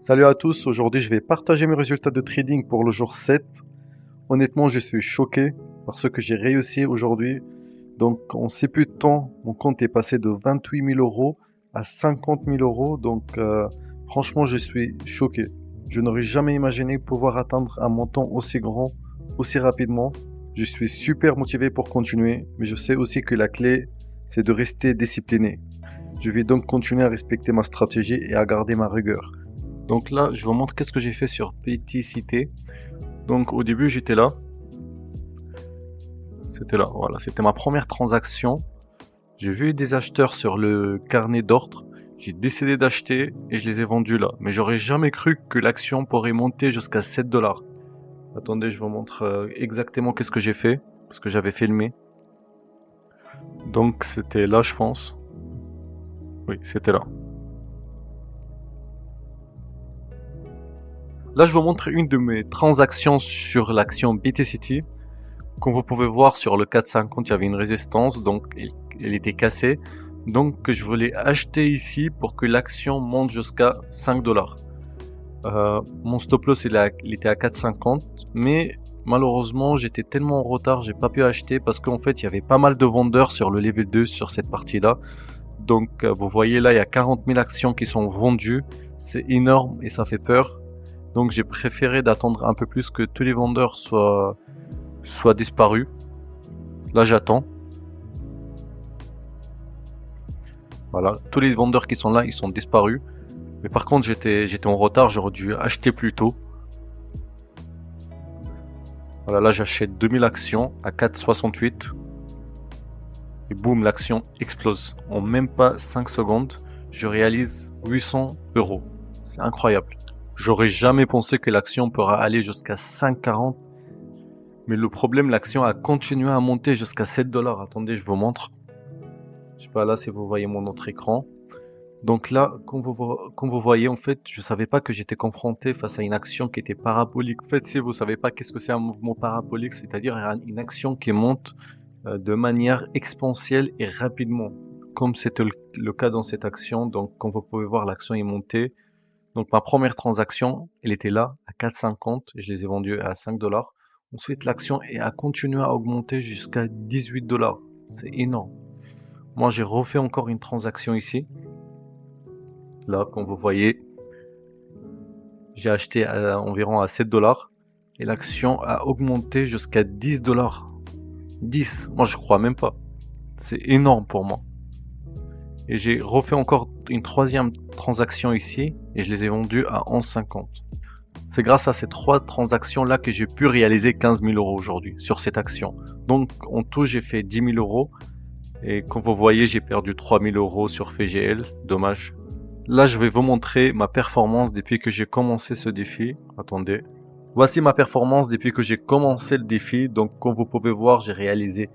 Salut à tous, aujourd'hui je vais partager mes résultats de trading pour le jour 7. Honnêtement, je suis choqué par ce que j'ai réussi aujourd'hui. Donc en si peu de temps, mon compte est passé de 28 000 euros à 50 000 euros. Donc franchement, je suis choqué. Je n'aurais jamais imaginé pouvoir atteindre un montant aussi grand, aussi rapidement. Je suis super motivé pour continuer, mais je sais aussi que la clé, c'est de rester discipliné. Je vais donc continuer à respecter ma stratégie et à garder ma rigueur. Donc là, je vous montre qu'est-ce que j'ai fait sur BTCT. Donc au début, j'étais là. C'était là, voilà. C'était ma première transaction. J'ai vu des acheteurs sur le carnet d'ordre. J'ai décidé d'acheter et je les ai vendus là. Mais j'aurais jamais cru que l'action pourrait monter jusqu'à 7 $. Attendez, je vous montre exactement qu'est-ce que j'ai fait. Parce que j'avais filmé. Donc c'était là, je pense. Oui, c'était là. Là, je vous montre une de mes transactions sur l'action BTCT. Comme vous pouvez voir sur le 450, il y avait une résistance, donc elle était cassée. Donc je voulais acheter ici pour que l'action monte jusqu'à 5 $. Mon stop loss il était à 4,50, mais malheureusement j'étais tellement en retard, j'ai pas pu acheter parce qu'en fait il y avait pas mal de vendeurs sur le level 2 sur cette partie-là. Donc vous voyez là, il y a 40 000 actions qui sont vendues, c'est énorme et ça fait peur. Donc j'ai préféré d'attendre un peu plus que tous les vendeurs soient disparus. Là j'attends. Voilà, tous les vendeurs qui sont là, ils sont disparus. Mais par contre j'étais en retard, j'aurais dû acheter plus tôt. Voilà, là j'achète 2000 actions à 4,68. Et boum, l'action explose. En même pas 5 secondes, je réalise 800 €. C'est incroyable. J'aurais jamais pensé que l'action pourra aller jusqu'à 5,40. Mais le problème, l'action a continué à monter jusqu'à 7 $. Attendez, je vous montre. Je sais pas là si vous voyez mon autre écran. Donc là, comme vous voyez, en fait, je savais pas que j'étais confronté face à une action qui était parabolique. En fait, si vous savez pas qu'est-ce que c'est un mouvement parabolique, c'est-à-dire une action qui monte de manière exponentielle et rapidement, comme c'était le cas dans cette action. Donc, comme vous pouvez voir, l'action est montée. Donc, ma première transaction, elle était là, à 4,50. Je les ai vendues à 5 $. Ensuite, l'action a continué à augmenter jusqu'à 18 $. C'est énorme. Moi, j'ai refait encore une transaction ici. Là, comme vous voyez, j'ai acheté environ à 7 $. Et l'action a augmenté jusqu'à 10 $. 10, moi je crois même pas. C'est énorme pour moi. Et j'ai refait encore une troisième transaction ici et je les ai vendues à 11,50. C'est grâce à ces trois transactions là que j'ai pu réaliser 15 000 € aujourd'hui sur cette action. Donc en tout j'ai fait 10 000 € et comme vous voyez j'ai perdu 3 000 € sur FGL, dommage. Là je vais vous montrer ma performance depuis que j'ai commencé ce défi. Attendez. Voici ma performance depuis que j'ai commencé le défi. Donc comme vous pouvez voir, j'ai réalisé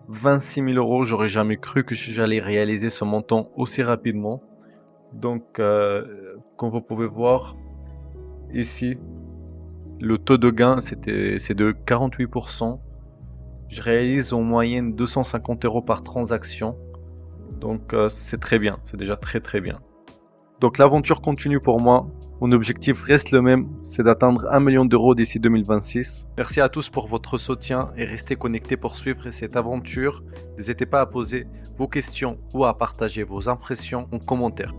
26 000 €. J'aurais jamais cru que j'allais réaliser ce montant aussi rapidement. Donc comme vous pouvez voir ici, le taux de gain c'est de 48%. Je réalise en moyenne 250 € par transaction. Donc c'est très bien, c'est déjà très bien. Donc l'aventure continue pour moi. Mon objectif reste le même, c'est d'atteindre 1 million d'euros d'ici 2026. Merci à tous pour votre soutien et restez connectés pour suivre cette aventure. N'hésitez pas à poser vos questions ou à partager vos impressions en commentaire.